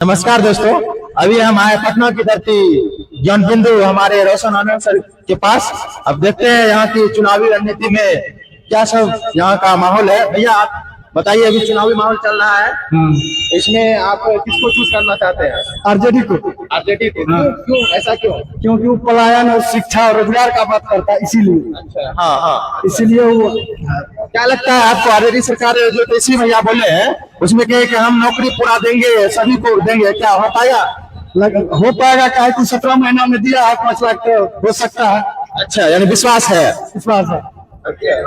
नमस्कार दोस्तों। अभी हम आए पटना की धरती ज्ञान बिंदु हमारे रोशन आनंद सर के पास। अब देखते हैं यहाँ की चुनावी रणनीति में क्या सब यहाँ का माहौल है। भैया आप बताइए, अभी चुनावी माहौल चल रहा है, इसमें आप किसको चूज करना चाहते हैं? आरजेडी को। आरजेडी को? क्यों ऐसा क्यों? क्योंकि वो पलायन और शिक्षा और रोजगार का बात करता है, इसीलिए। अच्छा, हाँ हाँ, इसीलिए वो। क्या लगता है आपको, आरजेडी सरकार जो तेजस्वी भैया बोले हैं उसमें कहे कि हम नौकरी पूरा देंगे, सभी को देंगे, क्या हो पाएगा? हो पाएगा? क्या कुछ 17 महीना में दिया है, 5 लाख तो हो सकता है। अच्छा, यानी विश्वास है। विश्वास है।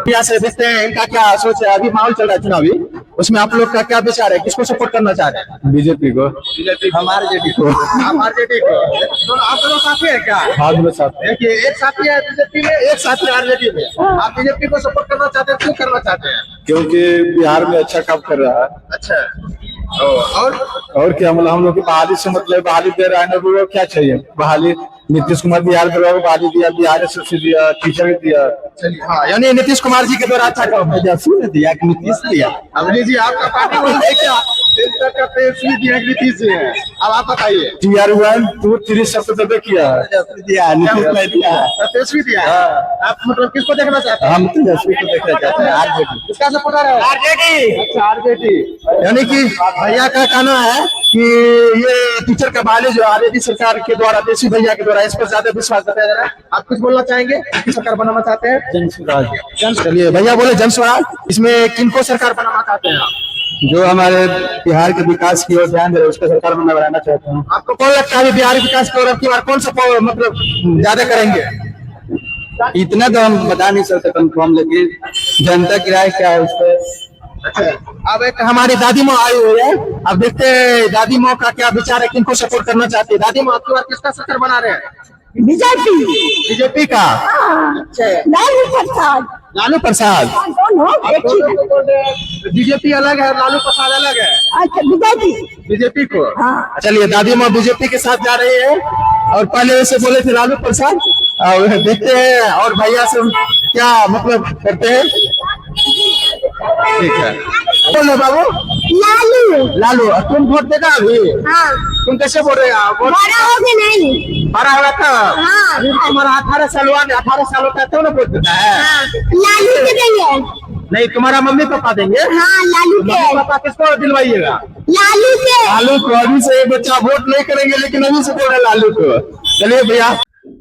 यहाँ से देखते हैं इनका क्या सोच है। अभी माहौल चल रहा है चुनावी, उसमें आप लोग का क्या विचार है? किसको सपोर्ट करना चाह रहे हैं? बीजेपी को। बीजेपी, हम आरजेडी को। आप आरजेडी को? तो आप दोनों साथी है क्या? हाँ, दोनों साथ। देखिए, एक साथी है बीजेपी में, एक साथी आरजेडी में। आप बीजेपी को सपोर्ट करना चाहते हैं, क्यों करना चाहते हैं? क्योंकि बिहार में अच्छा काम कर रहा है। अच्छा, और क्या मतलब, हम लोग की बहाली से मतलब बहाली दे रहा है ना, वो क्या चाहिए? बहाली नीतीश कुमार बिहार के लोगों को बहाली दिया, बिहार एसएससी दिया, टीचर दिया। हाँ, यानी नीतीश कुमार जी के द्वारा अच्छा काम है। दिया कि नीतीश दिया? अवनी जी, आपका पार्टी बोल रहे क्या? तेजस्वी दिया, नीतीश जी है। अब आप बताइए। TR1 2 3 सब तो किया दिया, नीतीश ने दिया। तेजस्वी दिया। आप मतलब किसको देखना चाहते हैं? हम तेजस्वी को देखना चाहते हैं, आरजेडी। किसका सपोर्टर है? आरजेडी। अच्छा, आरजेडी। यानी कि भैया का कहना है कि ये टीचर का बहाली जो आरजेडी सरकार के द्वारा, तेजस्वी भैया के द्वारा, इस पर ज्यादा विश्वास बताया जा रहा है। आप कुछ बोलना चाहेंगे? सरकार बनाना चाहते हैं? जन स्वराज। चलिए, भैया बोले जन स्वराज। इसमें किनको सरकार बनाना चाहते हैं आप? जो हमारे बिहार के विकास की ओर ध्यान दे रहे, उसका सरकार में बनाना चाहते हैं। आपको कौन लगता है बिहार विकास की ओर अब की बार कौन सा मतलब ज्यादा करेंगे? इतना तो हम बता नहीं सकते कंफर्म, लेकिन जनता की राय क्या है उस पर। अच्छा, अब एक हमारी दादी माँ आई हुई है। अब देखते हैं दादी माँ का क्या विचार है, किनको सपोर्ट करना चाहती है। दादी माँ, आपकी बार किसका सरकार बना रहे हैं? बीजेपी। बीजेपी का? अच्छा, लालू प्रसाद। लालू प्रसाद। दोनों एक ही। बीजेपी अलग है, लालू प्रसाद अलग है। अच्छा, बीजेपी। बीजेपी को? हाँ। चलिए, दादी माँ बीजेपी के साथ जा रही है, और पहले वैसे बोले थे लालू प्रसाद। और देखते हैं और भैया से क्या मतलब करते हैं। ठीक है, बोलो बाबू। लालू। लालू, तुम वोट देगा अभी? हाँ। तुम कैसे बोल रहे हो? वोट बड़ा हो गया नहीं? बड़ा हुआ था। हाँ। अभी तुम्हारा 18 साल हुआ, 18 साल होता है तो ना वोट देता है। हाँ। लालू के देंगे। नहीं, तुम्हारा मम्मी पापा देंगे। हाँ, लालू के। मम्मी पापा किसको दिलवाइएगा? लालू के। लालू को। अभी से बच्चा वोट नहीं करेंगे, लेकिन अभी से बोल रहे लालू को। चलिए भैया।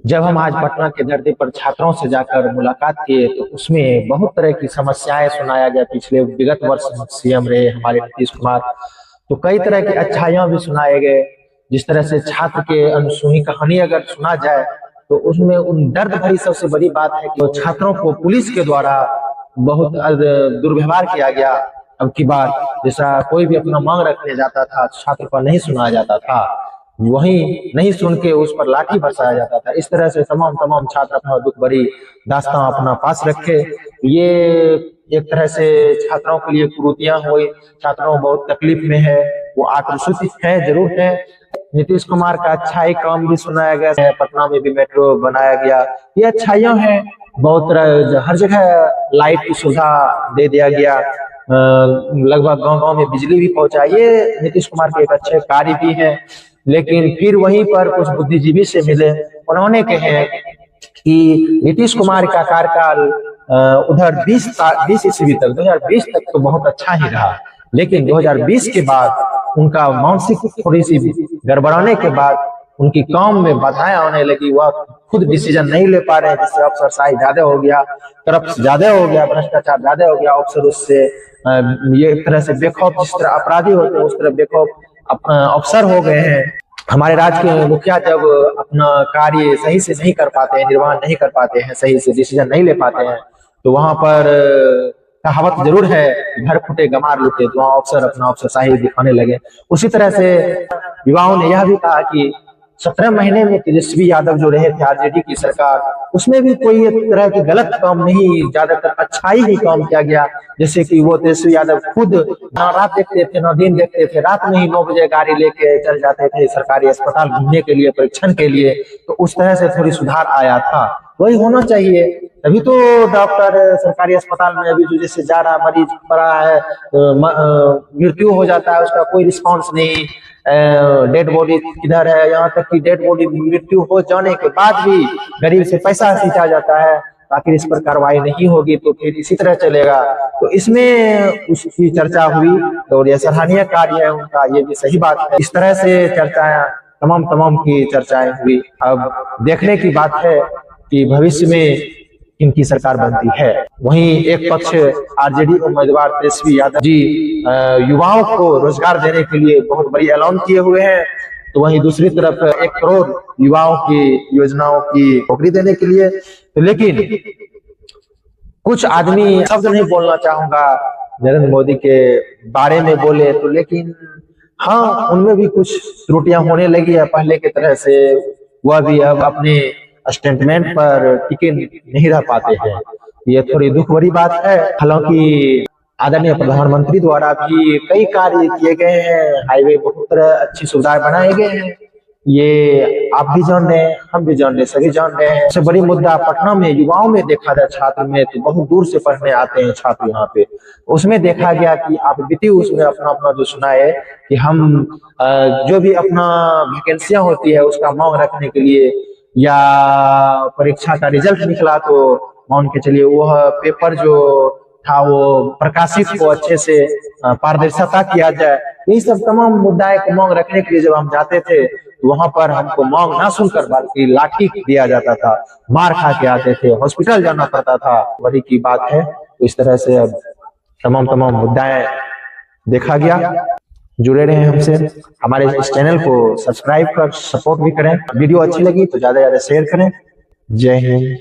जब हम आज पटना की धरती पर छात्रों से जाकर मुलाकात किए तो उसमें बहुत तरह की समस्याएं सुनाया गया। पिछले विगत वर्ष सीएम रहे हमारे नीतीश कुमार, तो कई तरह की अच्छाइयां भी सुनाए गए। जिस तरह से छात्र के अनसुनी कहानी अगर सुना जाए तो उसमें उन दर्द भरी सबसे बड़ी बात है कि छात्रों को पुलिस के द्वारा बहुत दुर्व्यवहार किया गया। अब की बार जैसा कोई भी अपना मांग रखने जाता था, छात्र पर नहीं सुनाया जाता था, वहीं नहीं सुन के उस पर लाठी बरसाया जाता था। इस तरह से तमाम छात्र अपना दुख भरी दास्तां अपना पास रखे। ये एक तरह से छात्रों के लिए कुरीतियां हुई, छात्रों बहुत तकलीफ में है, वो आक्रोशित है, जरूर है। नीतीश कुमार का अच्छाई काम भी सुनाया गया है, पटना में भी मेट्रो बनाया गया, ये अच्छाइयां हैं। बहुत तरह हर जगह लाइट की सुविधा दे दिया गया, लगभग गांव-गांव में बिजली भी पहुंचा। ये नीतीश कुमार के एक अच्छे कार्य भी हैं। लेकिन फिर वहीं पर कुछ बुद्धिजीवी से मिले, उन्होंने कहे कि नीतीश कुमार का कार्यकाल उधर 20 ईस्वी तक, 2020 तक तो बहुत अच्छा ही रहा, लेकिन 2020 के बाद उनका मानसिक थोड़ी सी गड़बड़ाने के बाद उनकी काम में बाधाएं आने लगी। वह खुद डिसीजन नहीं ले पा रहे हैं, जिससे अफसरशाही ज्यादा हो गया, करप्शन ज्यादा हो गया, भ्रष्टाचार ज्यादा हो गया। अफसर उससे ये एक तरह से बेखौफ, जिस तरह अपराधी होते हैं उस तरह बेखौफ अफसर हो गए हैं। हमारे राज्य के मुखिया जब अपना कार्य सही से नहीं कर पाते हैं, निर्वहन नहीं कर पाते हैं, सही से डिसीजन नहीं ले पाते हैं, तो वहां पर कहावत जरूर है, घर फूटे गमार लूटे, तो वहां अफसर अपना अफसरशाही दिखाने लगे। उसी तरह से युवाओं ने यह भी कहा कि 17 महीने में तेजस्वी यादव जो रहे थे आरजेडी की सरकार, उसमें भी कोई एक तरह की गलत काम नहीं, ज्यादातर अच्छाई ही काम किया गया। जैसे कि वो तेजस्वी यादव खुद ना रात देखते थे ना दिन देखते थे, रात में ही 9 बजे गाड़ी लेके चल जाते थे सरकारी अस्पताल घूमने के लिए, परीक्षण के लिए। तो उस तरह से थोड़ी सुधार आया था, वही होना चाहिए। तभी तो डॉक्टर सरकारी अस्पताल में अभी जो जैसे जा रहा मरीज पड़ा है, मृत्यु हो जाता है, उसका कोई रिस्पॉन्स नहीं, डेड बॉडी किधर है, यहाँ तक कि डेड बॉडी मृत्यु हो जाने के बाद भी गरीब से पैसा खींचा जाता है। आखिर इस पर कार्रवाई नहीं होगी तो फिर इसी तरह चलेगा। तो इसमें उसकी चर्चा हुई और यह सराहनीय कार्य है उनका, ये भी सही बात है। इस तरह से चर्चाएं तमाम की चर्चाएं हुई। अब देखने की बात है कि भविष्य में इनकी सरकार बनती है। वहीं एक पक्ष आरजेडी उम्मीदवार तेजस्वी यादव जी युवाओं को रोजगार देने के लिए बहुत बड़ी ऐलान किए हुए हैं, तो वहीं दूसरी तरफ 1 करोड़ युवाओं की योजनाओं की नौकरी देने के लिए। तो लेकिन कुछ आदमी, शब्द नहीं बोलना चाहूंगा नरेंद्र मोदी के बारे में बोले तो, लेकिन हाँ उनमें भी कुछ त्रुटियां होने लगी है पहले की तरह से। वह भी अब अपने स्टेटमेंट पर टिके नहीं रह पाते हैं, ये थोड़ी दुख भरी बात है। हालांकि आदरणीय प्रधानमंत्री द्वारा भी कई कार्य किए गए हैं, हाईवे बहुत तरह अच्छी सुविधाएं बनाए गए हैं, ये आप भी जान रहे हैं, हम भी जान रहे हैं, सभी जान रहे हैं। सबसे बड़ी मुद्दा पटना में युवाओं में देखा जाए, छात्र में तो बहुत दूर से पढ़ने आते हैं छात्र यहाँ पे, उसमें देखा गया कि आप बीती उसमें अपना जो सुनाए कि हम जो भी अपना वैकेंसियां होती है उसका मांग रखने के लिए, या परीक्षा का रिजल्ट निकला तो मान के चलिए वह पेपर जो था वो प्रकाशित को अच्छे से पारदर्शिता किया जाए। ये सब तमाम मुद्दाएं को मांग रखने के लिए जब हम जाते थे तो वहां पर हमको मांग ना सुनकर बल्कि लाठी दिया जाता था, मार खा के आते थे, हॉस्पिटल जाना पड़ता था। वही की बात है। तो इस तरह से अब तमाम मुद्दाएं देखा गया। जुड़े रहे हमसे, हमारे इस चैनल को सब्सक्राइब कर सपोर्ट भी करें। वीडियो अच्छी लगी तो ज्यादा से ज्यादा शेयर करें। जय हिंद।